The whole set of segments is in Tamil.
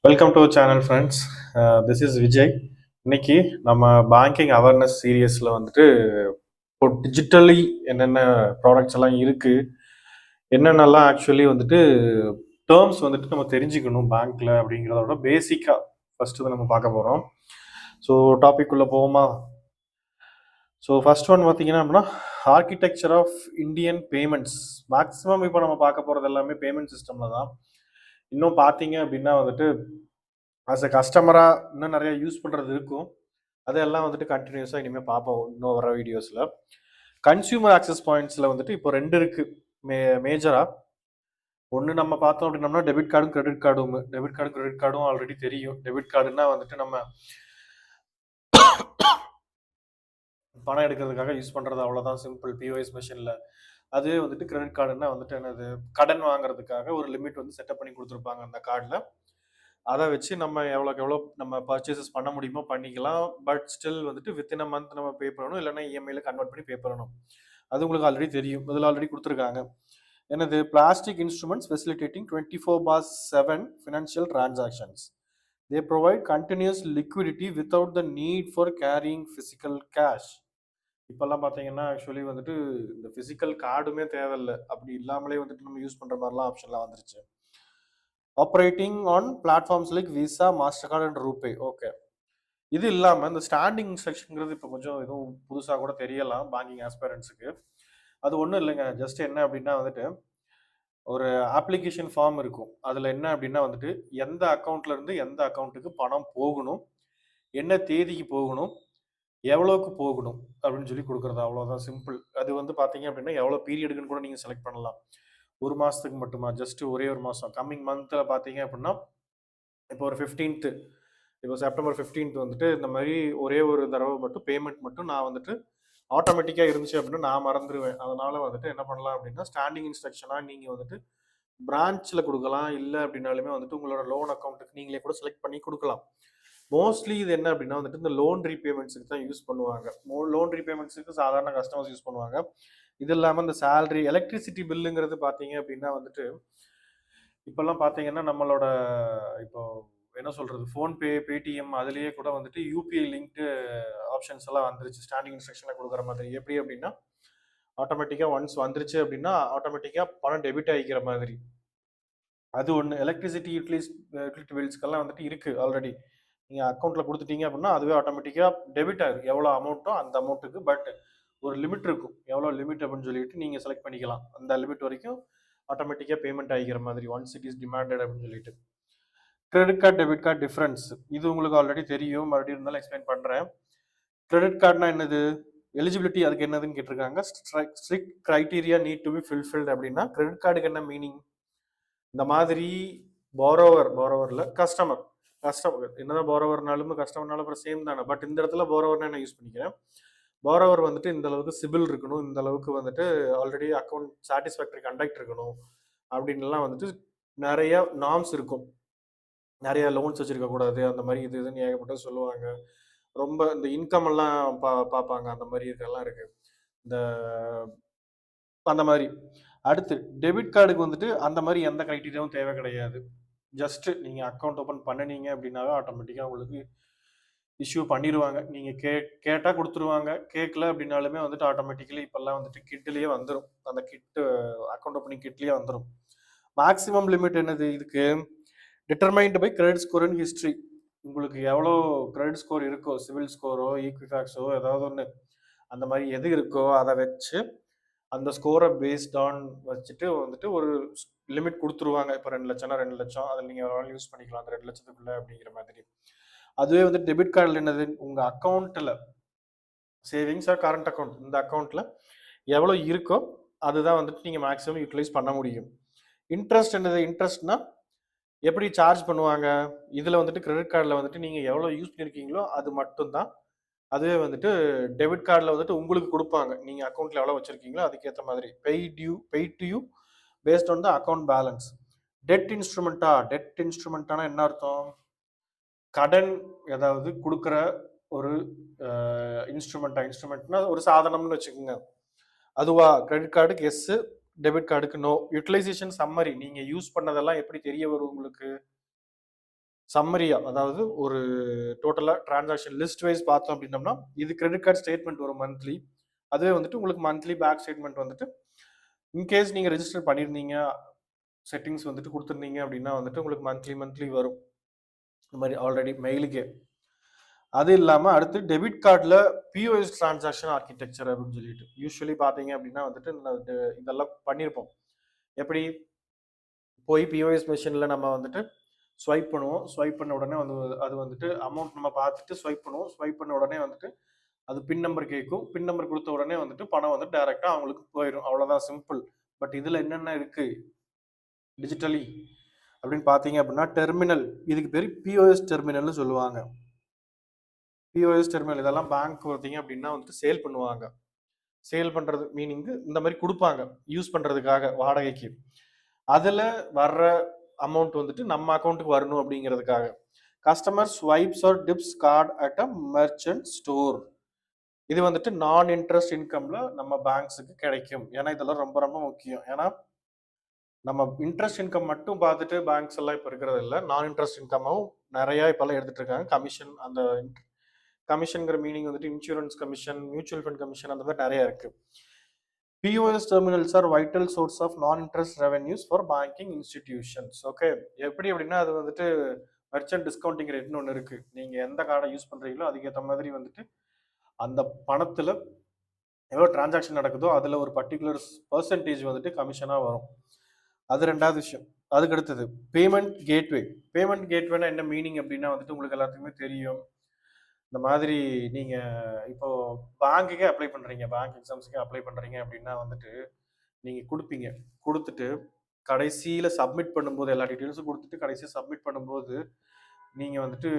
Welcome to channel friends. This is Vijay. இன்னைக்கு நம்ம பேங்கிங் அவேர்னஸ் சீரியஸில் வந்துட்டு இப்போ டிஜிட்டலி என்னென்ன ப்ராடக்ட்ஸ் எல்லாம் இருக்குது, என்னென்னலாம் ஆக்சுவலி வந்துட்டு டேர்ம்ஸ் வந்துட்டு நம்ம தெரிஞ்சுக்கணும் பேங்க்கில் அப்படிங்கிறதோட பேசிக்காக ஃபஸ்ட்டு இதை நம்ம பார்க்க போகிறோம். ஸோ டாபிக் உள்ள போவோமா? ஸோ ஃபர்ஸ்ட் ஒன் பார்த்தீங்கன்னா அப்படின்னா architecture of Indian payments. Maximum இப்போ நம்ம பார்க்க போகிறது எல்லாமே பேமெண்ட் சிஸ்டமில் தான். இன்னும் பார்த்தீங்க அப்படின்னா வந்துட்டு ஆஸ் அ கஸ்டமராக இன்னும் நிறைய யூஸ் பண்ணுறது இருக்கும். அதெல்லாம் வந்துட்டு கண்டினியூஸாக இனிமேல் பார்ப்போம் இன்னும் வர வீடியோஸில். கன்சியூமர் ஆக்சஸ் பாயிண்ட்ஸில் வந்துட்டு இப்போ ரெண்டு இருக்குது மேஜராக. ஒன்று நம்ம பார்த்தோம் அப்படின்னம்னா டெபிட் கார்டும் கிரெடிட் கார்டும். டெபிட் கார்டும் கிரெடிட் கார்டும் ஆல்ரெடி தெரியும். டெபிட் கார்டுன்னா வந்துட்டு நம்ம பணம் எடுக்கிறதுக்காக யூஸ் பண்ணுறது, அவ்வளோதான், சிம்பிள், பிஓஎஸ் மிஷினில். அதுவே வந்துட்டு கிரெடிட் கார்டுன்னா வந்துட்டு என்னது, கடன் வாங்குறதுக்காக ஒரு லிமிட் வந்து செட்டப் பண்ணி கொடுத்துருப்பாங்க அந்த கார்டில். அதை வச்சு நம்ம எவ்வளோக்கு எவ்வளோ நம்ம பர்ச்சேசஸ் பண்ண முடியுமோ பண்ணிக்கலாம். பட் ஸ்டில் வந்துட்டு வித்தின் அ மந்த் நம்ம பே பண்ணணும், இல்லைன்னா இஎம்ஐயில் கன்வெர்ட் பண்ணி பே பண்ணணும். அது உங்களுக்கு ஆல்ரெடி தெரியும், இதில் ஆல்ரெடி கொடுத்துருக்காங்க. என்னது, plastic instruments facilitating 24/7 financial transactions. They provide continuous liquidity without the need for carrying physical cash. இப்போல்லாம் பார்த்தீங்கன்னா ஆக்சுவலி வந்துட்டு இந்த ஃபிசிக்கல் கார்டுமே தேவையில்லை. அப்படி இல்லாமலே வந்துட்டு நம்ம யூஸ் பண்ணுற மாதிரிலாம் ஆப்ஷன்லாம் வந்துருச்சு. Operating on platforms like visa, master card and RuPay. Okay, இது இல்லாமல் இந்த ஸ்டாண்டிங் இன்ஸ்ட்ரக்ஷன்ங்கிறது இப்போ கொஞ்சம் எதுவும் புதுசாக கூட தெரியலாம் பேங்கிங் ஆஸ்பரன்ஸுக்கு. அது ஒன்றும் இல்லைங்க, ஜஸ்ட் என்ன அப்படின்னா வந்துட்டு ஒரு அப்ளிகேஷன் ஃபார்ம் இருக்கும். அதில் என்ன அப்படின்னா வந்துட்டு எந்த அக்கௌண்ட்ல இருந்து எந்த அக்கௌண்ட்டுக்கு பணம் போகணும், என்ன தேதிக்கு போகணும், எவ்வளோக்கு போகணும் அப்படின்னு சொல்லி கொடுக்குறது, அவ்வளோதான், சிம்பிள். அது வந்து பார்த்தீங்க அப்படின்னா எவ்வளோ பீரியடுக்குன்னு கூட நீங்கள் செலக்ட் பண்ணலாம். ஒரு மாதத்துக்கு மட்டுமா, ஜஸ்ட் ஒரே ஒரு மாதம், கம்மிங் மந்தில் பார்த்தீங்க அப்படின்னா இப்போ ஒரு 15th, இப்போ செப்டம்பர் 15th வந்துட்டு இந்த மாதிரி ஒரே ஒரு தடவை மட்டும் பேமெண்ட் மட்டும் நான் வந்துட்டு ஆட்டோமேட்டிக்காக இருந்துச்சு அப்படின்னா நான் மறந்துடுவேன். அதனால வந்துட்டு என்ன பண்ணலாம் அப்படின்னா ஸ்டாண்டிங் இன்ஸ்ட்ரக்ஷனாக நீங்கள் வந்துட்டு பிரான்ச்சில் கொடுக்கலாம். இல்லை அப்படின்னாலுமே வந்துட்டு உங்களோட லோன் அக்கௌண்ட்டுக்கு நீங்களே கூட செலக்ட் பண்ணி கொடுக்கலாம். மோஸ்ட்லி இது என்ன அப்படின்னா வந்துட்டு இந்த லோன் ரீபேமெண்ட்ஸுக்கு தான் யூஸ் பண்ணுவாங்க. லோன் ரீபேமெண்ட்ஸுக்கு சாதாரண கஸ்டமர்ஸ் யூஸ் பண்ணுவாங்க. இது இல்லாமல் இந்த சேலரி, எலக்ட்ரிசிட்டி பில்லுங்கிறது பார்த்தீங்க அப்படின்னா வந்துட்டு இப்போல்லாம் பார்த்தீங்கன்னா நம்மளோட இப்போ என்ன சொல்கிறது, ஃபோன்பே, பேடிஎம் அதுலேயே கூட வந்துட்டு யூபிஐ லிங்க்டு ஆப்ஷன்ஸ் எல்லாம் வந்துருச்சு. ஸ்டாண்டிங் இன்ஸ்ட்ரக்ஷனில் கொடுக்குற மாதிரி. எப்படி அப்படின்னா ஆட்டோமேட்டிக்காக ஒன்ஸ் வந்துருச்சு அப்படின்னா ஆட்டோமேட்டிக்காக பணம் டெபிட் ஆகிக்கிற மாதிரி. அது ஒன்று. எலக்ட்ரிசிட்டி யூட்டிலிட்டி பில்ஸ்க்கெல்லாம் வந்துட்டு இருக்குது ஆல்ரெடி. நீங்கள் அக்கௌண்ட்டில் கொடுத்துட்டீங்க அப்படின்னா அதுவே ஆட்டோமேட்டிக்காக டெபிட் ஆகும், எவ்வளோ அமௌண்ட்டோ அந்த அமௌண்ட்டுக்கு. பட் ஒரு லிமிட் இருக்கும், எவ்வளோ லிமிட் அப்படின்னு சொல்லிட்டு நீங்கள் செலக்ட் பண்ணிக்கலாம். அந்த லிமிட் வரைக்கும் ஆட்டோமேட்டிக்காக பேமெண்ட் ஆகிக்கிற மாதிரி, ஒன்ஸ் இட் இஸ் டிமாண்டட் அப்படின்னு சொல்லிட்டு. Credit card, debit card difference இது உங்களுக்கு ஆல்ரெடி தெரியும், மறுபடியும் இருந்தாலும் எக்ஸ்பிளைன் பண்ணுறேன். கிரெடிட் கார்டுனா என்னது, எலிஜிபிலிட்டி அதுக்கு என்னதுன்னு கேட்டிருக்காங்க. Strict criteria need to be fulfilled அப்படின்னா கிரெடிட் கார்டுக்கு என்ன மீனிங், இந்த மாதிரி போரோவரில் கஸ்டமர் என்னதான் போரோவர்னாலும் கஸ்டமர்னாலும் அப்புறம் சேம் தானே. பட் இந்த இடத்துல போரோவர்னா என்ன யூஸ் பண்ணிக்கிறேன், போரோவர் வந்துட்டு இந்த அளவுக்கு சிபில் இருக்கணும், இந்த அளவுக்கு வந்துட்டு ஆல்ரெடி அக்கௌண்ட் சாட்டிஸ்ஃபேக்டரி கண்டக்ட் இருக்கணும் அப்படின்லாம் வந்துட்டு நிறைய நார்ம்ஸ் இருக்கும். நிறைய லோன்ஸ் வச்சிருக்க கூடாது, அந்த மாதிரி இது இதுன்னு ஏகப்பட்ட சொல்லுவாங்க. ரொம்ப இந்த இன்கம் எல்லாம் பார்ப்பாங்க, அந்த மாதிரி இதெல்லாம் இருக்கு. இந்த அந்த மாதிரி. அடுத்து டெபிட் கார்டுக்கு வந்துட்டு அந்த மாதிரி எந்த கிரைட்டீரியாவும் தேவை கிடையாது. ஜஸ்ட் நீங்கள் அக்கௌண்ட் ஓப்பன் பண்ணினீங்க அப்படின்னாவே ஆட்டோமேட்டிக்காக உங்களுக்கு இஷ்யூ பண்ணிடுவாங்க. நீங்கள் கேட்டால் கொடுத்துருவாங்க, கேட்கல அப்படின்னாலுமே வந்துட்டு ஆட்டோமேட்டிக்கலி இப்போல்லாம் வந்துட்டு கிட்லேயே வந்துடும். அந்த கிட்டு அக்கௌண்ட் ஓப்பனிங் கிட்லேயே வந்துடும். மேக்ஸிமம் லிமிட் என்னது இதுக்கு, determined by credit score and history. உங்களுக்கு எவ்வளோ கிரெடிட் ஸ்கோர் இருக்கோ, சிவில் ஸ்கோரோ ஈக்விஃபேக்ஸோ ஏதாவது ஒன்று, அந்த மாதிரி எது இருக்கோ அதை வச்சு அந்த ஸ்கோரை பேஸ்ட் ஆன் வச்சுட்டு வந்துட்டு ஒரு லிமிட் கொடுத்துருவாங்க. இப்போ 2 லட்சம்னா 2 லட்சம், அதில் நீங்கள் எவ்வளோ யூஸ் பண்ணிக்கலாம் அந்த 2 லட்சத்துக்குள்ள அப்படிங்கிற மாதிரி. அதுவே வந்து டெபிட் கார்டில் என்னது, உங்கள் அக்கௌண்ட்டில் சேவிங்ஸ் ஆர் கரண்ட் அக்கௌண்ட், இந்த அக்கௌண்ட்டில் எவ்வளோ இருக்கோ அதுதான் வந்துட்டு நீங்கள் மேக்ஸிமம் யூட்டிலைஸ் பண்ண முடியும். இன்ட்ரெஸ்ட் என்னது, இன்ட்ரெஸ்ட்னா எப்படி சார்ஜ் பண்ணுவாங்க, இதில் வந்துட்டு கிரெடிட் கார்டில் வந்துட்டு நீங்கள் எவ்வளோ யூஸ் பண்ணியிருக்கீங்களோ அது மட்டும்தான். அதுவே வந்துட்டு டெபிட் கார்டில் வந்துட்டு உங்களுக்கு கொடுப்பாங்க, நீங்கள் அக்கௌண்ட்டில் எவ்வளோ வச்சுருக்கீங்களோ அதுக்கேற்ற மாதிரி. Pay to you based on the account balance. Debt இன்ஸ்ட்ருமெண்ட்டானா என்ன அர்த்தம், கடன் ஏதாவது கொடுக்குற ஒரு இன்ஸ்ட்ருமெண்ட்னா ஒரு சாதனம்னு வச்சுக்கோங்க. அதுவா, கிரெடிட் கார்டுக்கு எஸ், டெபிட் கார்டுக்கு நோ. யூட்டிலைசேஷன் சம்மரி, நீங்கள் யூஸ் பண்ணதெல்லாம் எப்படி தெரிய வரும் உங்களுக்கு, சம்மரியா, அதாவது ஒரு டோட்டலா டிரான்சாக்ஷன் லிஸ்ட் வைஸ் பார்த்தோம் அப்படின்னம்னா, இது கிரெடிட் கார்டு ஸ்டேட்மெண்ட் வரும் மந்த்லி. அதுவே வந்துட்டு உங்களுக்கு மந்த்லி பேக் ஸ்டேட்மெண்ட் வந்துட்டு, இன்கேஸ் நீங்க ரெஜிஸ்டர் பண்ணியிருந்தீங்க, செட்டிங்ஸ் வந்துட்டு குடுத்துருந்தீங்க அப்படின்னா வந்துட்டு உங்களுக்கு மந்த்லி மந்த்லி வரும். இந்த மாரி ஆல்ரெடி மெயிலுக்கே. அது இல்லாம அடுத்து டெபிட் கார்ட்ல பிஓஎஸ் டிரான்சாக்ஷன் ஆர்க்கிடெக்சர் அப்படின்னு சொல்லிட்டு, யூசுவலி பார்த்தீங்க அப்படின்னா வந்துட்டு இதெல்லாம் பண்ணியிருப்போம். எப்படி? போய் பிஓஎஸ் மெஷின்ல நம்ம வந்துட்டு ஸ்வைப் பண்ணுவோம். ஸ்வைப் பண்ண உடனே வந்து அது வந்துட்டு அமௌண்ட் நம்ம பார்த்துட்டு ஸ்வைப் பண்ணுவோம். ஸ்வைப் பண்ண உடனே வந்துட்டு அது பின் நம்பர் கேட்கும். பின் நம்பர் குடுத்த உடனே வந்துட்டு பணம் வந்து டைரக்ட்டா அவங்களுக்கு போயிரும். அவ்வளோதான் சிம்பிள். பட் இதுல என்னென்ன இருக்கு டிஜிட்டலி அப்படின்னு பார்த்தீங்க அப்படின்னா, டெர்மினல், இதுக்கு பேரு பிஓஎஸ் டெர்மினல்னு சொல்லுவாங்க. பிஓஎஸ் டெர்மினல் இதெல்லாம் பேங்க் பார்த்தீங்க அப்படின்னா வந்துட்டு சேல் பண்ணுவாங்க. சேல் பண்றது மீனிங் இந்த மாரி குடுப்பாங்க. யூஸ் பண்றதுக்காக வாடகைக்கு. அதுல வர்ற அமௌண்ட் வந்துட்டு நம்ம அக்கவுண்ட்க்கு வரணும் அப்படிங்கிறதுக்காக. Customer swipes or dips card at a merchant store. இது வந்துட்டு நான் இன்ட்ரெஸ்ட் இன்கம்ல நம்ம பேங்க்ஸுக்கு கிடைக்கும். ஏன்னா இதெல்லாம் ரொம்ப ரொம்ப முக்கியம். ஏன்னா நம்ம இன்ட்ரெஸ்ட் இன்கம் மட்டும் பார்த்துட்டு பேங்க்ஸ் எல்லாம் இப்ப இருக்கிறது இல்ல. நான் இன்ட்ரெஸ்ட் இன்கமும் நெறைய இப்பல்லாம் எடுத்துட்டு இருக்காங்க. கமிஷன் அந்த கமிஷன்ங்கிற மீனிங் வந்துட்டு insurance commission, mutual fund commission அந்த மாரி நெறைய இருக்கு. POS terminals are vital source of non-interest revenues for banking institutions. Okay. எப்படி அப்படின்னா அது வந்துட்டு மெர்ச்சன்ட் டிஸ்கவுண்டிங் ரேட்னு ஒண்ணு இருக்கு. நீங்க எந்த கார்டை யூஸ் பண்றீங்களோ அதுக்கேத்த மாதிரி வந்துட்டு அந்த பணத்துல எவ்வளோ டிரான்சாக்ஷன் நடக்குதோ அதுல ஒரு பர்ட்டிகுலர் பெர்சன்டேஜ் வந்துட்டு கமிஷனா வரும். அது 2வது விஷயம். அதுக்கு அடுத்தது பேமெண்ட் கேட்வே. பேமெண்ட் கேட்வேனா என்ன மீனிங் அப்படின்னா வந்துட்டு உங்களுக்கு எல்லாத்துக்குமே தெரியும். இந்த மாதிரி நீங்க இப்போ பேங்க்குக்கே அப்ளை பண்றீங்க. பேங்க் எக்ஸாம்ஸ்க்கே அப்ளை பண்றீங்க அப்படின்னா வந்துட்டு நீங்க குடுப்பீங்க. குடுத்துட்டு கடைசியில சப்மிட் பண்ணும்போது எல்லா டீட்டெயில்ஸும் குடுத்துட்டு கடைசியா சப்மிட் பண்ணும்போது, நீங்க வந்துட்டு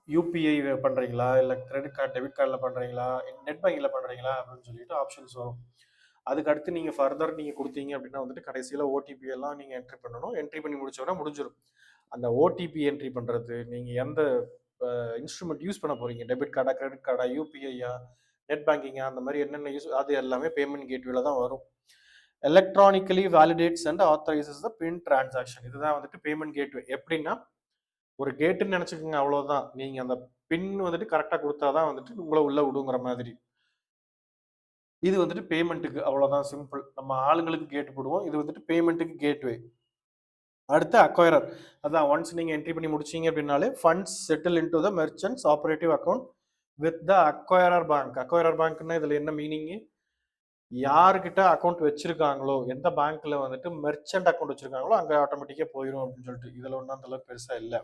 யுபிஐ பண்றீங்களா? இல்ல கிரெடிட் கார்ட், டெபிட் கார்ட்ல பண்றீங்களா? நெட் பேங்கிங்ல பண்றீங்களா? அப்படின்னு சொல்லிட்டு ஆப்ஷன்ஸ் வரும். அதுக்கு அடுத்து நீங்க ஃபர்தர் நீங்க குடுத்தீங்க அப்படின்னா வந்துட்டு கடைசியில ஓடிபி எல்லாம் நீங்க என்ட்ரி பண்ணணும். என்ட்ரி பண்ணி முடிச்ச உடனே முடிஞ்சிரும். அந்த ஓடிபி என்ட்ரி பண்றது, நீங்க எந்த இன்ஸ்ட்ருமென்ட் யூஸ் பண்ண போறீங்க? டெபிட் கார்டா, கிரெடிட் கார்டா, யுபிஐயா, நெட் பேங்கிங்கா அந்த மாரி என்னென்ன யூஸ் அது எல்லாமே பேமெண்ட் கேட்வேல தான் வரும். Electronically validates and authorises the PIN transaction. இதுதான் வந்துட்டு பேமெண்ட் கேட்வே. எப்படின்னா, ஒரு கேட்டுன்னு நெனச்சுக்கோங்க அவ்வளவுதான். நீங்க அந்த பின் வந்துட்டு கரெக்ட்டா குடுத்தா தான் வந்துட்டு உங்கள உள்ள விடுங்கிற மாதிரி. இது வந்துட்டு பேமெண்ட்டுக்கு அவ்வளவுதான் சிம்பிள். நம்ம ஆளுங்களுக்கு கேட் போடுவோம். இது வந்துட்டு பேமெண்ட்டுக்கு கேட்வே. அடுத்து அக்வைரர். அதான் ஒன்ஸ் நீங்க என்ட்ரி பண்ணி முடிச்சீங்க அப்படின்னாலே, funds settle into the merchant's operative account with the acquirer bank. Acquirer பேங்க்ன்னா இதுல என்ன மீனிங்? யார்கிட்ட அக்கவுண்ட் வச்சிருக்காங்களோ, எந்த பேங்க்ல வந்துட்டு மெர்ச்சன்ட் அக்கவுண்ட் வச்சிருக்காங்களோ, அங்க ஆட்டோமேட்டிக்கா போயிரும் அப்படின்னு சொல்லிட்டு. இதுல ஒண்ணும் அந்த அளவுக்கு பெருசா இல்ல.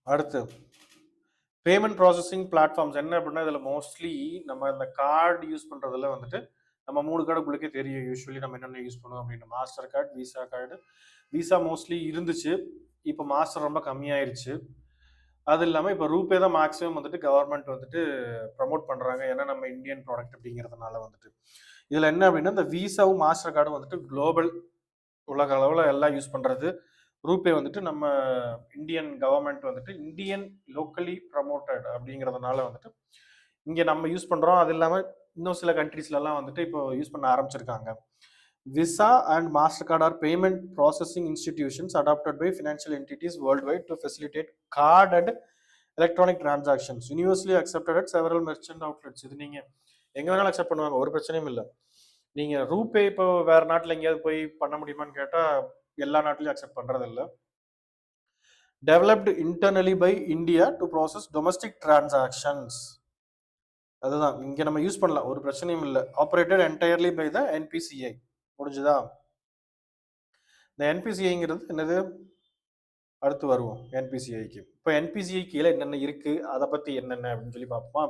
அடுத்து பேமெண்ட் ப்ராசஸிங் பிளாட்ஃபார்ம்ஸ் என்ன அப்படின்னா, இதுல மோஸ்ட்லி நம்ம இந்த கார்டு யூஸ் பண்றதுல வந்துட்டு நம்ம 3 கார்டு உங்களுக்கே தெரியும். யூசுவலி நம்ம என்னென்ன யூஸ் பண்ணுவோம் அப்படின்னு. Master card, visa card. Visa mostly இருந்துச்சு. இப்ப மாஸ்டர் ரொம்ப கம்மியாயிருச்சு. அது இல்லாம இப்ப ரூபே தான் மேக்ஸிமம் வந்துட்டு கவர்மெண்ட் வந்துட்டு ப்ரமோட் பண்றாங்க. ஏன்னா நம்ம இந்தியன் ப்ராடக்ட் அப்படிங்கிறதுனால வந்துட்டு. இதுல என்ன அப்படின்னா, இந்த விசாவும் மாஸ்டர் கார்டும் வந்துட்டு குளோபல் உலக அளவுல எல்லாம் யூஸ் பண்றது. ரூபே வந்துட்டு நம்ம இந்தியன் கவர்மெண்ட் வந்துட்டு இந்தியன் லோக்கலி ப்ரமோட்டட் அப்படிங்கிறதுனால வந்துட்டு இங்க நம்ம யூஸ் பண்றோம். அது இல்லாம இன்னும் சில கண்ட்ரீஸ்லலாம் வந்துட்டு இப்போ யூஸ் பண்ண ஆரம்பிச்சிருக்காங்க. Visa and MasterCard are payment processing institutions adopted by financial entities worldwide to facilitate card and electronic transactions. Universally accepted at several merchant outlets. இது நீங்க எங்க வேணாலும் அக்செப்ட் பண்ணுவாங்க. ஒரு பிரச்சனையும் இல்ல. நீங்க ரூபே இப்போ வேற நாட்டுல எங்கேயாவது போய் பண்ண முடியுமான்னு கேட்டா, எல்லா நாட்டிலயும் அக்செப்ட் பண்றது இல்ல. Developed internally by India to process domestic transactions. அதுதான். இங்க நம்ம யூஸ் பண்ணலாம். ஒரு பிரச்சனையும் இல்ல. Operated entirely by the NPCI. முடிஞ்சுதா? இந்த என்பிசிஐங்கிறது என்னது? அடுத்து வருவோம் என்பிசிஐக்கு. இப்போ என்பிசிஐ கீழே என்னென்ன இருக்கு, அதை பத்தி என்னென்ன அப்படின்னு சொல்லி பார்ப்போமா?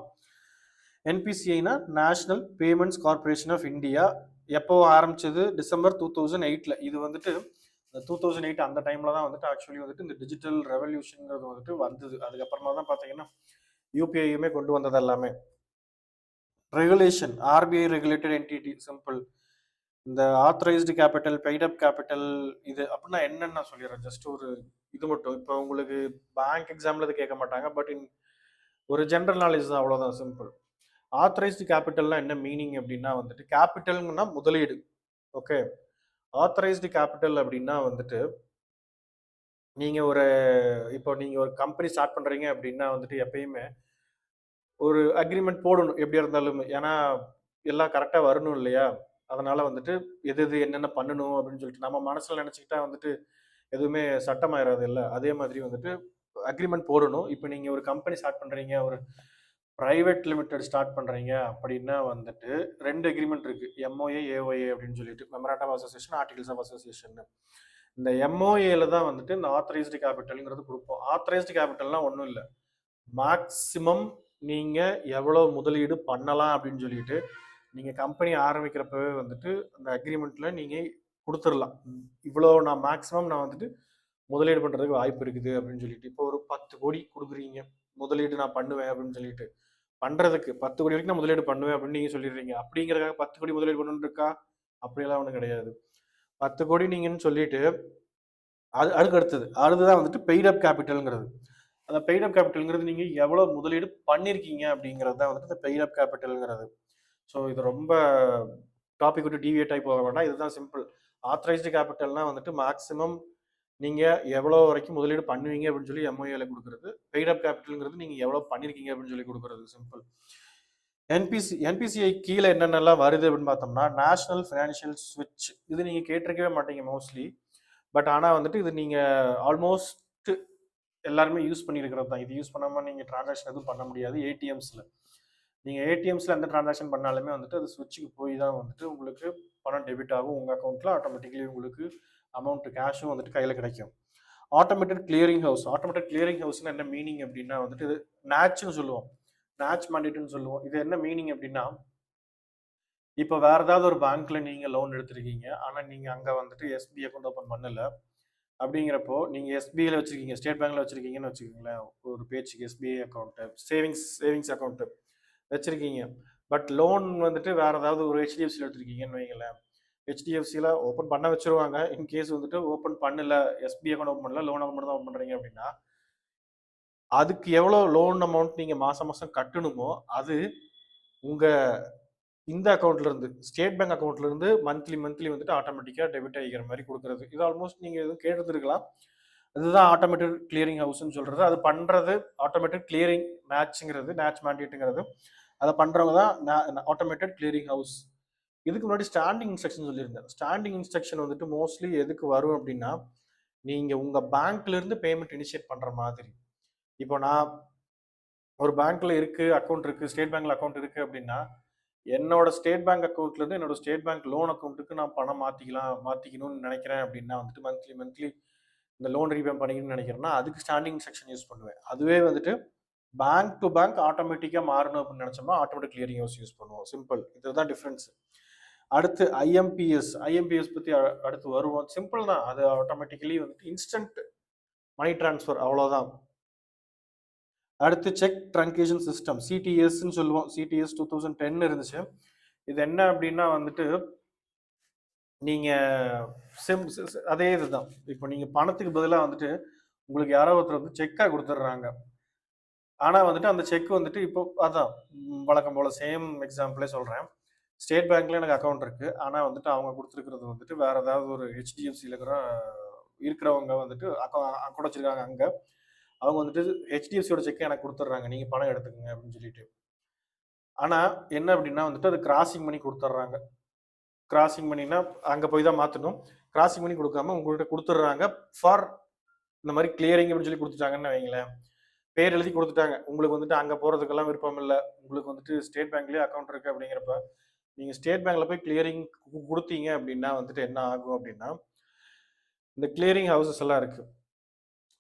என்பிசிஐனா National Payments Corporation of India. எப்போ ஆரம்பிச்சது? டிசம்பர் 2008ல. இது வந்துட்டு 2008 அந்த டைம்ல தான் வந்துட்டு ஆக்சுவலி வந்துட்டு இந்த டிஜிட்டல் ரெவல்யூஷன்ங்கிறது வந்துட்டு வந்தது. அதுக்கப்புறமா தான் பார்த்தீங்கன்னா யூபிஐயுமே கொண்டு வந்தது எல்லாமே. Regulation RBI regulated entity simple. இந்த authorised capital, paid up capital இது அப்படின்னா என்னன்னு நான் சொல்லிடுறேன். ஜஸ்ட் ஒரு இது மட்டும். இப்போ உங்களுக்கு பேங்க் எக்ஸாம்ல இது கேட்க மாட்டாங்க. பட் ஒரு ஜென்ரல் நாலேஜ் தான் அவ்வளோதான் சிம்பிள். ஆத்தரைஸ்டு கேபிட்டல்னா என்ன மீனிங் அப்படின்னா வந்துட்டு கேபிட்டல்னா முதலீடு. ஓகே. ஆத்தரைஸ்டு கேபிட்டல் அப்படின்னா வந்துட்டு நீங்க ஒரு இப்போ நீங்க ஒரு கம்பெனி ஸ்டார்ட் பண்றீங்க அப்படின்னா வந்துட்டு எப்பயுமே ஒரு அக்ரீமெண்ட் போடணும் எப்படியா இருந்தாலுமே. ஏன்னா, எல்லாம் கரெக்ட்டா வரணும் இல்லையா? அதனால வந்துட்டு எது எது என்னென்ன பண்ணணும் அப்படின்னு சொல்லிட்டு நம்ம மனசுல நெனச்சுக்கிட்டா வந்துட்டு எதுவுமே சட்டமாயிராதுல்ல. அதே மாதிரி வந்துட்டு அக்ரீமெண்ட் போடணும். இப்ப நீங்க ஒரு கம்பெனி ஸ்டார்ட் பண்றீங்க, ஒரு பிரைவேட் லிமிடெட் ஸ்டார்ட் பண்றீங்க அப்படின்னா வந்துட்டு 2 அக்ரீமெண்ட் இருக்கு. எம்ஓஏ, ஏஓஏ அப்படின்னு சொல்லிட்டு memorandum of association, articles of அசோசியேஷன்னு. இந்த எம்ஓஏல தான் வந்துட்டு இந்த ஆத்தரைஸ்டு கேபிட்டல்ங்கிறது குடுப்போம். ஆத்தரைஸ்டு கேபிட்டல்னா ஒண்ணும் இல்ல. மேக்ஸிமம் நீங்க எவ்வளவு முதலீடு பண்ணலாம் அப்படின்னு சொல்லிட்டு, நீங்க கம்பெனி ஆரம்பிக்கிறப்பவே வந்துட்டு அந்த அக்ரீமெண்ட்ல நீங்க குடுத்துறலாம். இவ்வளோ நான் வந்துட்டு முதலீடு பண்றதுக்கு வாய்ப்பு இருக்குது அப்படின்னு சொல்லிட்டு. இப்போ ஒரு 10,00,00,000 குடுக்குறீங்க. முதலீடு நான் பண்ணுவேன் அப்படின்னு சொல்லிட்டு. பண்றதுக்கு 10,00,00,000 வரைக்கும் நான் முதலீடு பண்ணுவேன் அப்படின்னு நீங்க சொல்லிடுறீங்க. அப்படிங்கிறதுக்காக 10,00,00,000 முதலீடு பண்ணணும்னு இருக்கா? அப்படியெல்லாம் ஒண்ணும் கிடையாது. 10,00,00,000 நீங்கன்னு சொல்லிட்டு, அதுக்கு அடுத்தது. அடுத்ததான் வந்துட்டு பெய்ட் அப் கேப்பிட்டல்ங்கிறது. அந்த பெய்ட் அப் கேப்பிட்டல்ங்கிறது நீங்க எவ்வளவு முதலீடு பண்ணியிருக்கீங்க அப்படிங்கிறது தான் வந்துட்டு இந்த பெய்ட் அப் கேப்பிட்டல்ங்கிறது. ஸோ இது ரொம்ப டாபிக் விட்டு டீவியேட் ஆகி போக வேண்டாம். இதுதான் சிம்பிள். ஆத்தரைஸ்டு கேப்பிட்டல்னா வந்துட்டு மேக்ஸிமம் நீங்க எவ்வளோ வரைக்கும் முதலீடு பண்ணுவீங்க அப்படின்னு சொல்லி எம்ஓஏல குடுக்குறது. பெய்ட் அப் கேப்பிட்டல்ங்கிறது நீங்க எவ்வளோ பண்ணியிருக்கீங்க அப்படின்னு சொல்லி குடுக்குறது. சிம்பிள். என்பிசிஐ கீழ என்னென்னலாம் வருது அப்படின்னு பார்த்தோம்னா, நேஷனல் ஃபினான்ஷியல் ஸ்விட்ச். இது நீங்க கேட்டிருக்கவே மாட்டீங்க மோஸ்ட்லி. பட் ஆனா வந்துட்டு இது நீங்க ஆல்மோஸ்ட் எல்லாருமே யூஸ் பண்ணியிருக்கிறது தான். இது யூஸ் பண்ணாம நீங்க டிரான்சாக்ஷன் எதுவும் பண்ண முடியாது ஏடிஎம்ஸ்ல. நீங்க ஏடிஎம்ஸ்ல எந்த டிரான்சாக்ஷன் பண்ணாலுமே வந்துட்டு அது ஸ்விட்ச்சுக்கு போய் தான் வந்துட்டு உங்களுக்கு பணம் டெபிட் ஆகும். உங்க அக்கவுண்ட்ல ஆட்டோமேட்டிக்கலி உங்களுக்கு அமௌண்ட் கேஷும் வந்துட்டு கையில கிடைக்கும். Automated clearing house. Automated clearing ஹவுஸ்னா என்ன மீனிங் அப்படின்னா வந்துட்டு இது நேச்ன்னு சொல்லுவோம். நேச் மேண்டேட்ன்னு சொல்லுவோம். இது என்ன மீனிங் அப்படின்னா, இப்ப வேற ஏதாவது ஒரு பேங்க்ல நீங்க லோன் எடுத்திருக்கீங்க. ஆனா நீங்க அங்க வந்துட்டு எஸ்பி அக்கவுண்ட் ஓப்பன் பண்ணல. அப்படிங்கிறப்போ நீங்க எஸ்பிஐல வச்சிருக்கீங்க. ஸ்டேட் பேங்க்ல வச்சிருக்கீங்கன்னு வச்சுக்கோங்களேன். ஒரு பேச்சுக்கு எஸ்பிஐ அக்கவுண்ட், சேவிங்ஸ் அக்கவுண்ட் வச்சிருக்கீங்க. பட் லோன் வந்துட்டு வேற ஏதாவது ஒரு ஹெச்டிஎஃப்சில எடுத்திருக்கீங்கன்னு வைங்களேன். ஹெச்டிஎஃப்சில ஓப்பன் பண்ண வச்சுருவாங்க. இன் கேஸ் வந்துட்டு ஓப்பன் பண்ணல, எஸ்பி அக்கவுண்ட் ஓப்பன் பண்ணல, லோன் அக்கவுண்ட் மட்டும் தான் ஓப்பன் பண்றீங்க அப்படின்னா, அதுக்கு எவ்வளோ லோன் அமௌண்ட் நீங்க மாசம் மாசம் கட்டணுமோ, அது உங்க இந்த அக்கவுண்ட்ல இருந்து ஸ்டேட் பேங்க் அக்கவுண்ட்ல இருந்து மந்த்லி வந்துட்டு ஆட்டோமேட்டிக்கா டெபிட் ஆகிக்கிற மாதிரி கொடுக்கறது. இது ஆல்மோஸ்ட் நீங்க எதுவும் கேட்டிருக்கலாம். இதுதான் ஆட்டோமேட்டட் கிளியரிங் ஹவுஸ்ன்னு சொல்றது. அது பண்றது ஆட்டோமேட்டட் கிளியரிங் நேச் மேண்டேட்டுங்கிறது. அதை பண்றவங்க தான் ஆட்டோமேட்டட் கிளியரிங் ஹவுஸ். இதுக்கு முன்னாடி ஸ்டாண்டிங் இன்ஸ்ட்ரக்ஷன் சொல்லியிருந்தேன். ஸ்டாண்டிங் இன்ஸ்ட்ரக்ஷன் வந்துட்டு மோஸ்ட்லி எதுக்கு வரும் அப்படின்னா, நீங்க உங்க பேங்க்ல இருந்து பேமெண்ட் இனிஷியேட் பண்ற மாதிரி. இப்போ நான் ஒரு பேங்க்ல அக்கவுண்ட் இருக்கு, ஸ்டேட் பேங்க்ல அக்கவுண்ட் இருக்கு அப்படின்னா, என்னோட ஸ்டேட் பேங்க் அக்கவுண்ட்ல இருந்து என்னோட ஸ்டேட் பேங்க் லோன் அக்கவுண்ட்டுக்கு நான் பணம் மாத்திக்கணும்னு நினைக்கிறேன் அப்படின்னா வந்துட்டு மந்த்லி இந்த லோன் ரீபே பண்ணிக்கணும்னு நினைக்கிறேன்னா, அதுக்கு ஸ்டாண்டிங் செக்ஷன் யூஸ் பண்ணுவேன். அதுவே வந்துட்டு பேங்க் டு பேங்க் ஆட்டோமேட்டிக்கா மாறணும் அப்படின்னு நினைச்சோம்னா ஆட்டோமேட்டிக் கிளியரிங் ஹவுஸ் யூஸ் பண்ணுவோம். சிம்பிள். இதுதான் டிஃபரன்ஸ். அடுத்து ஐஎம்பிஎஸ் பத்தி அடுத்து வருவோம். சிம்பிள் தான். அது ஆட்டோமேட்டிக்கலி வந்துட்டு இன்ஸ்டன்ட் மணி டிரான்ஸ்ஃபர் அவ்வளவுதான். அடுத்து செக் ட்ரங்கேஷன் சிஸ்டம் சிடிஎஸ்ன்னு சொல்லுவோம். சிடிஎஸ் 2010 இருந்துச்சு. இது என்ன அப்படின்னா வந்துட்டு நீங்க அதே இதுதான். இப்போ நீங்க பணத்துக்கு பதிலா வந்துட்டு உங்களுக்கு யாரோ ஒருத்தர் வந்து செக்கா கொடுத்துட்றாங்க. ஆனா வந்துட்டு அந்த செக் வந்துட்டு இப்போ அதான் வழக்கம் போல சேம் எக்ஸாம்பிளே சொல்றேன். ஸ்டேட் பேங்க்ல எனக்கு அக்கவுண்ட் இருக்கு. ஆனா வந்துட்டு அவங்க குடுத்துருக்கிறது வந்துட்டு வேற ஏதாவது ஒரு ஹெச்டிஎஃப்சில இருக்கிறவங்க வந்துட்டு அக்கவுண்ட் வச்சிருக்காங்க அங்க. அவங்க வந்துட்டு ஹெச்டிஎஃப்சியோட செக்க எனக்கு குடுத்துடுறாங்க. நீங்க பணம் எடுத்துக்கங்க அப்படின்னு சொல்லிட்டு. ஆனா என்ன அப்படின்னா வந்துட்டு அது கிராசிங் பண்ணி குடுத்துடுறாங்க. கிராசிங் பண்ணினா அங்க போய் தான் மாத்தணும். கிராசிங் பண்ணி குடுக்காம உங்ககிட்ட குடுத்துடுறாங்க. ஃபார் இந்த மாதிரி கிளியரிங் அப்படின்னு சொல்லி குடுத்துட்டாங்கன்னு வைங்களேன். பேர் எழுதி குடுத்துட்டாங்க. உங்களுக்கு வந்துட்டு அங்க போறதுக்கெல்லாம் விருப்பம் இல்ல. உங்களுக்கு வந்துட்டு ஸ்டேட் பேங்க்லயே அக்கவுண்ட் இருக்கு அப்படிங்கிறப்ப, நீங்க ஸ்டேட் பேங்க்ல போய் கிளியரிங் குடுத்தீங்க அப்படின்னா வந்துட்டு என்ன ஆகும் அப்படின்னா, இந்த கிளியரிங் ஹவுஸஸ் எல்லாம் இருக்கு.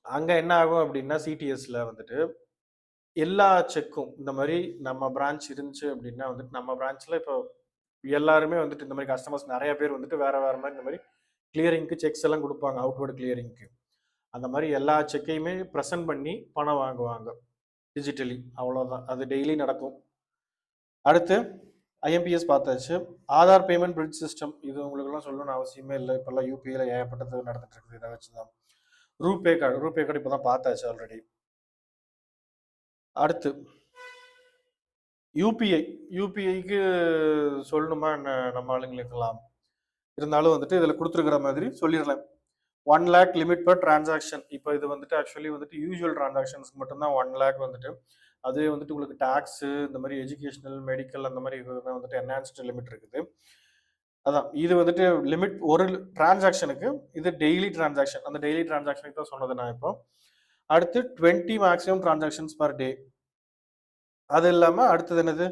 அங்க என்ன ஆகும் அப்படின்னா, சிடிஎஸ்ல வந்துட்டு எல்லா செக்கும் இந்த மாரி நம்ம பிரான்ச் இருந்துச்சு அப்படின்னா வந்துட்டு, நம்ம பிரான்ச்ல இப்போ எல்லாருமே வந்துட்டு இந்த மாரி கஸ்டமர்ஸ் நெறைய பேர் வந்துட்டு வேற வேற மாரி இந்த மாரி கிளியரிங்க்கு செக்ஸ் எல்லாம் குடுப்பாங்க. அவுட்வர்ட் கிளியரிங்க்கு. அந்த மாரி எல்லா செக்கையுமே பிரசன்ட் பண்ணி பணம் வாங்குவாங்க. டிஜிட்டலி அவ்வளோதான். அது டெய்லி நடக்கும். அடுத்து ஐஎம்பிஎஸ் பார்த்தாச்சு. Aadhaar payment bridge system. இது உங்களுக்கெல்லாம் சொல்லணும்னு அவசியமே இல்ல. இப்பல்லாம் யுபிஐல ஏகப்பட்டது நடந்துட்டு இருக்குது. இத வச்சு தான். ரூபே கார்டு இப்ப தான் பார்த்தாச்சு ஆல்ரெடி. அடுத்து யுபிஐ. யுபிஐக்கு சொல்லணுமா என்ன நம்ம ஆளுங்களுக்கெல்லாம்? இருந்தாலும் வந்துட்டு இதில குடுத்துருக்கிற மாதிரி சொல்லிறலாம். 1 lakh லிமிட் பர் டிரான்சாக்ஷன். இப்போ இது வந்துட்டு ஆக்சுவலி வந்துட்டு யூசுவல் டிரான்சாக்ஷன்ஸ்க்கு மட்டும்தான் 1 lakh வந்துட்டு. அதுவே வந்துட்டு உங்களுக்கு டாக்ஸு இந்த மாதிரி எஜுகேஷனல், மெடிக்கல் அந்த மாதிரி இதுதான் வந்துட்டு என்ஹான்ஸ்டு லிமிட் இருக்குது. அதான் இது வந்துட்டு லிமிட் ஒரு டிரான்சாக்ஷனுக்கு. இது டெய்லி டிரான்சாக்ஷன். அந்த டெய்லி டிரான்சாக்ஷனுக்கு தான் சொன்னது நான் இப்போ. அடுத்து 20 மேக்ஸிமம் டிரான்சாக்ஷன்ஸ் பர் டே. அது இல்லாம அடுத்தது என்னது?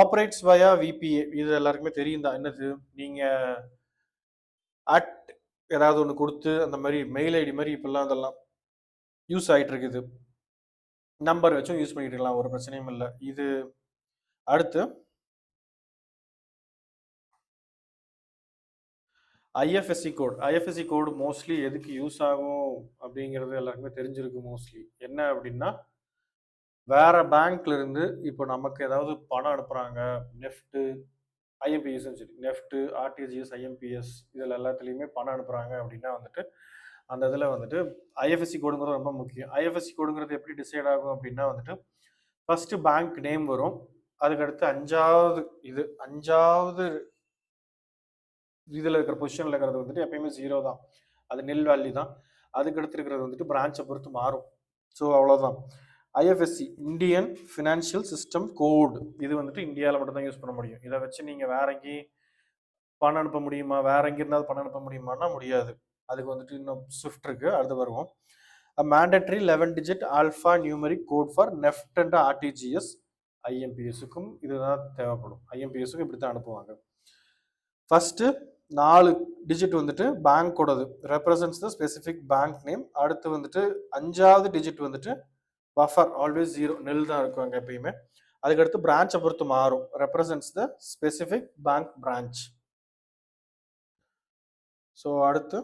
ஆப்பரேட்ஸ் வயா விபிஏ. இது எல்லாருக்குமே தெரியும் தான். என்னது? நீங்க அட் ஏதாவது ஒன்று கொடுத்து அந்த மாதிரி மெயில் ஐடி மாதிரி இப்பெல்லாம் அதெல்லாம் யூஸ் ஆகிட்டு இருக்குது. நம்பர் வச்சும் யூஸ் பண்ணிட்டு இருக்கலாம், ஒரு பிரச்சனையும் இல்லை. இது அடுத்து IFSC code. IFSC code mostly எதுக்கு யூஸ் ஆகும் அப்படிங்கிறது எல்லாருக்குமே தெரிஞ்சிருக்கு மோஸ்ட்லி. என்ன அப்படின்னா, வேற பேங்க்ல இருந்து இப்போ நமக்கு ஏதாவது பணம் அனுப்புறாங்க, நெஃப்ட், ஐஎம்பிஎஸ் சரி, நெஃப்ட், ஆர்டிஜிஎஸ், ஐஎம்பிஎஸ் இதில் எல்லாத்துலேயுமே பணம் அனுப்புறாங்க அப்படின்னா வந்துட்டு அந்த இதில் வந்துட்டு ஐஎஃப்எஸ்சி கோடுங்கிறது ரொம்ப முக்கியம். ஐஎஃப்எஸ்சி கோடுங்கிறது எப்படி டிசைட் ஆகும் அப்படின்னா வந்துட்டு ஃபர்ஸ்ட் பேங்க் நேம் வரும். அதுக்கடுத்து அஞ்சாவது இதில் இருக்கிற பொசிஷனில் இருக்கிறது வந்துட்டு எப்பயுமே 0 தான். அது நில் வேல்யூ தான். அதுக்கடுத்து இருக்கிறது வந்துட்டு பிரான்ச்சை பொறுத்து மாறும். ஸோ அவ்வளோதான். IFSC Indian financial system code. இது வந்துட்டு இந்தியாவில் மட்டும் தான் யூஸ் பண்ண முடியும். இதை வச்சு நீங்கள் வேற எங்கேயும் பணம் அனுப்ப முடியுமா, வேற எங்கே இருந்தாலும் பணம் அனுப்ப முடியுமானா முடியாது. அதுக்கு வந்துட்டு இன்னும் ஸ்விஃப்ட் இருக்கு, அடுத்து வருவோம். Mandatory 11 digit alpha numeric code for NEFT and RTGS. ஐஎம்பிஎஸ்க்கும் இதுதான் தேவைப்படும். ஐஎம்பிஎஸ்க்கும் இப்படி தான் அனுப்புவாங்க. ஃபர்ஸ்ட் 4 டிஜிட் வந்துட்டு பேங்கோடது, represents the specific bank name. அடுத்து வந்துட்டு 5வது டிஜிட் வந்துட்டு பஃபர், ஆல்வேஸ் 0 நெல் தான் இருக்கும் அங்கே எப்பயுமே. அதுக்கடுத்து பிரான்ச்சை பொறுத்து மாறும், represents the specific bank branch. So அடுத்து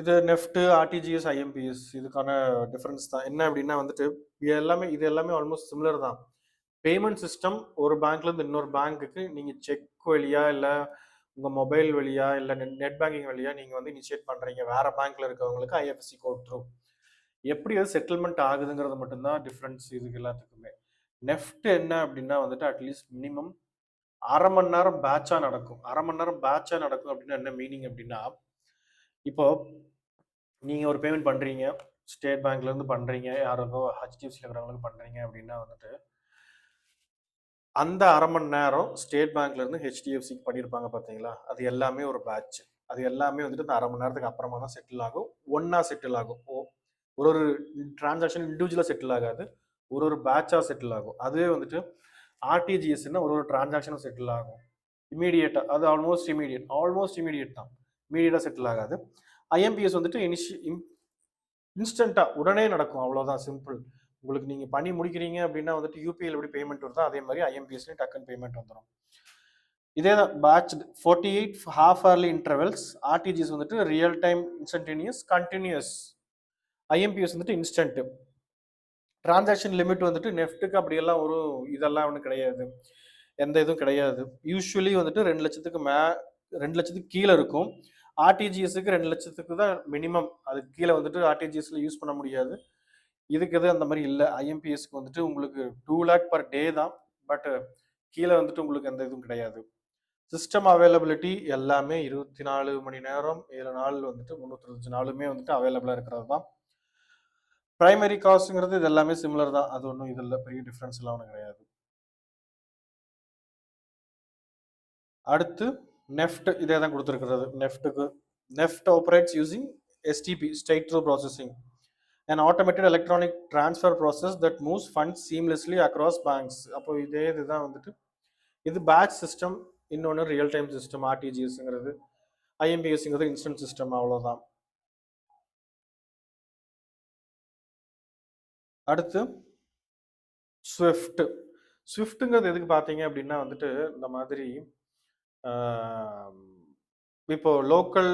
இது நெஃப்ட், ஆர்டிஜிஎஸ், ஐஎம்பிஎஸ் இதுக்கான டிஃபரன்ஸ் தான். என்ன அப்படின்னா வந்துட்டு இது எல்லாமே ஆல்மோஸ்ட் சிமிலர் தான். பேமெண்ட் சிஸ்டம் ஒரு பேங்க்லேருந்து இன்னொரு பேங்க்குக்கு நீங்கள் செக் வழியா இல்லை உங்கள் மொபைல் வழியா இல்லை நெட் பேங்கிங் வழியா நீங்கள் வந்து இனிஷியேட் பண்ணுறீங்க வேறு பேங்க்கில் இருக்கவங்களுக்கு ஐஎஃப்எஸ்சி கோட் த்ரூ. எப்படி அது செட்டில்மெண்ட் ஆகுதுங்கிறது மட்டும்தான் டிஃப்ரென்ஸ் இதுக்கு எல்லாத்துக்குமே. நெஃப்ட் என்ன அப்படின்னா வந்துட்டு அட்லீஸ்ட் மினிமம் அரை மணி நேரம் பேட்சாக நடக்கும். அரை மணி நேரம் பேட்சாக நடக்கும் அப்படின்னா என்ன மீனிங் அப்படின்னா, இப்போ நீங்கள் ஒரு பேமெண்ட் பண்ணுறீங்க, ஸ்டேட் பேங்க்லேருந்து பண்ணுறீங்க, யாருக்கோ ஹெச்டிஎஃப்சியில் இருக்கிறவங்களுக்கு பண்ணுறீங்க அப்படின்னா வந்துட்டு அந்த அரை மணி நேரம் ஸ்டேட் பேங்க்லேருந்து ஹெச்டிஎஃப்சிக்கு பண்ணியிருப்பாங்க பார்த்தீங்களா, அது எல்லாமே ஒரு பேட்ச். அது எல்லாமே வந்துட்டு அந்த அரை மணி நேரத்துக்கு அப்புறமா தான் செட்டில் ஆகும், ஒன்றா செட்டில் ஆகும். ஒரு டிரான்சாக்ஷன் இண்டிவிஜுவலாக செட்டில் ஆகாது, ஒரு பேட்சாக செட்டில் ஆகும். அதுவே வந்துட்டு ஆர்டிஜிஎஸ்ன்னா ஒரு டிரான்சாக்ஷனும் செட்டில் ஆகும் இமீடியட்டாக. அது ஆல்மோஸ்ட் இமீடியட் தான், இமீடியட்டாக செட்டில் ஆகாது. ஐஎம்பிஎஸ் வந்துட்டு இன்ஸ்டண்ட்டாக உடனே நடக்கும், அவ்வளோதான் சிம்பிள். உங்களுக்கு நீங்கள் பண்ணி முடிக்கிறீங்க அப்படின்னா வந்துட்டு யூபிஐயில் எப்படி பேமெண்ட் வருதோ அதே மாதிரி ஐஎம்பிஎஸ்லேயும் டக்குன்னு பேமெண்ட் வந்துடும். இதே தான் batch 48 half hourly intervals. RTGS வந்துட்டு real time instantaneous continuous. IMPS வந்துட்டு இன்ஸ்டன்ட்டு. டிரான்சாக்ஷன் லிமிட் வந்துட்டு நெஃப்ட்டுக்கு அப்படியெல்லாம் ஒரு இதெல்லாம் ஒன்றும் கிடையாது, எந்த இதுவும் கிடையாது. யூஸ்வலி வந்துட்டு 2 லட்சத்துக்கு கீழே இருக்கும். ஆர்டிஜிஎஸ்க்கு 2 லட்சத்துக்கு தான் மினிமம், அதுக்கு கீழே வந்துட்டு ஆர்டிஜிஎஸ்ல யூஸ் பண்ண முடியாது. இதுக்கு எது அந்த மாதிரி இல்லை. ஐஎம்பிஎஸ்க்கு வந்துட்டு உங்களுக்கு 2 lakh பர் டே தான், பட் கீழே வந்துட்டு உங்களுக்கு எந்த இதுவும் கிடையாது. சிஸ்டம் அவைலபிலிட்டி எல்லாமே 24 மணி நேரம் 7 நாள் வந்துட்டு 365 நாளுமே வந்துட்டு அவைலபிளாக இருக்கிறது தான். பிரைமரி காஸ்ட்ங்கிறது இது எல்லாமே சிமிலர் தான், அது ஒன்றும் இதில் பெரிய டிஃப்ரென்ஸ் எல்லாம் ஒன்றும் கிடையாது. அடுத்து நெஃப்ட் இதே தான் கொடுத்துருக்கிறது. NEFT operates using SDP, straight through processing, an automated electronic transfer process that moves funds seamlessly across banks. அப்போ இதே இதுதான் வந்துட்டு இது பேட்ச் சிஸ்டம், இன்னொன்று ரியல் டைம் சிஸ்டம் ஆர்டிஜிஎஸ்ங்கிறது. ஐஎம்பிஎஸ்ங்கிறது இன்ஸ்டன்ட் சிஸ்டம், அவ்வளோதான். அடுத்து ஸ்விஃப்ட்டுங்கிறது எதுக்கு பார்த்தீங்க அப்படின்னா வந்துட்டு இந்த மாதிரி இப்போ லோக்கல்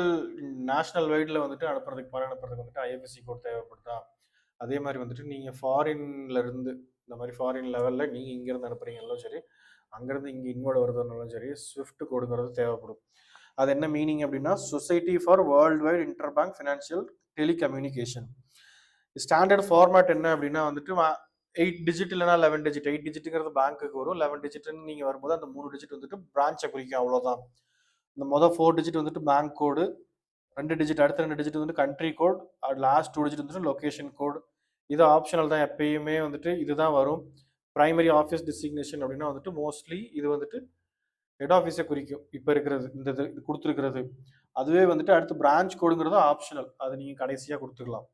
நேஷனல் வைடில் வந்துட்டு பணம் அனுப்புறதுக்கு வந்துட்டு ஐஎஃப்எஸ்சி கோட் தேவைப்படுதா, அதே மாதிரி வந்துட்டு நீங்கள் ஃபாரின்ல இருந்து இந்த மாதிரி ஃபாரின் லெவலில் நீங்கள் இங்கேருந்து அனுப்புறீங்கனாலும் சரி, அங்கேருந்து இங்கே இன்வர்ட் வருதுனாலும் சரி, ஸ்விஃப்ட் கொடுங்கிறது தேவைப்படும். அது என்ன மீனிங் அப்படின்னா, society for world wide inter bank financial telecommunication. Standard format என்ன அப்படின்னா வந்துட்டு 8 டிஜிட் இல்லைனா 11 டிஜிட். 8 டிஜிட்டுங்கிறது பேங்க்குக்கு வரும், 11 டிஜிட்னு நீங்கள் வரும்போது அந்த 3 டிஜிட் வந்துட்டு பிரான்ச்சை குறிக்கும், அவ்வளோதான். இந்த மொதல் 4 டிஜிட் வந்துட்டு பேங்க் கோடு, 2 டிஜிட் அடுத்த 2 டிஜிட் வந்து கண்ட்ரி கோட், லாஸ்ட் 2 டிஜிட் வந்துட்டு லொகேஷன் கோட். இது ஆப்ஷனல் தான். எப்பயுமே வந்துட்டு இதுதான் வரும். பிரைமரி ஆஃபீஸ் டெசிக்னேஷன் அப்படின்னா வந்துட்டு மோஸ்ட்லி இது வந்துட்டு ஹெட் ஆஃபீஸை குறிக்கும். இப்போ இருக்கிறது இந்த இது கொடுத்துருக்கிறது. அதுவே வந்துட்டு அடுத்து பிரான்ச் கோடுங்கிறது ஆப்ஷனல். அது நீங்கள் கடைசியாக கொடுத்துக்கலாம்.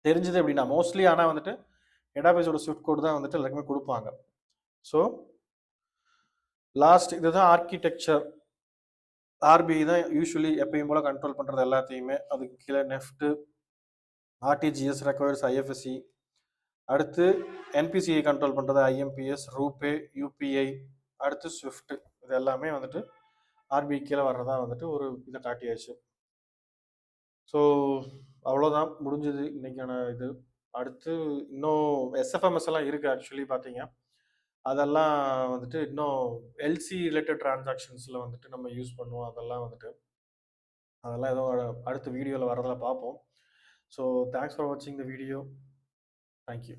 தெரிஞ்சது அப்படின்னா மோஸ்ட்லி ஆனால் வந்துட்டு ஹெட் ஆஃபீஸோட ஸ்விஃப்ட் கோடு தான் வந்துட்டு எல்லாருக்குமே கொடுப்பாங்க. ஸோ லாஸ்ட் இதுதான் ஆர்கிடெக்சர். ஆர்பிஐ தான் யூஸ்வலி எப்பயும் போல கண்ட்ரோல் பண்ணுறது எல்லாத்தையுமே. அதுக்கு கீழே நெஃப்ட், ஆர்டிஜிஎஸ் ரெக்வயர்ஸ் ஐஎஃப்எஸ்சி. அடுத்து என்பிசிஐ கண்ட்ரோல் பண்ணுறது ஐஎம்பிஎஸ், ரூபே, யூபிஐ. அடுத்து ஸ்விஃப்ட். இது எல்லாமே வந்துட்டு ஆர்பிஐ கீழே வர்றதா வந்துட்டு ஒரு இதை காட்டியாச்சு. ஸோ அவ்வளோதான் முடிஞ்சது இன்னைக்கான இது. அடுத்து இன்னும் எஸ்எஃப்எம்எஸ் எல்லாம் இருக்குது ஆக்சுவலி பார்த்தீங்க. அதெல்லாம் வந்துட்டு இன்னும் எல்சி ரிலேட்டட் டிரான்சாக்ஷன்ஸில் வந்துட்டு நம்ம யூஸ் பண்ணுவோம். அதெல்லாம் ஏதோ அடுத்த வீடியோவில் வரதில் பார்ப்போம். ஸோ தேங்க்ஸ் ஃபார் வாட்சிங் த வீடியோ. தேங்க்யூ.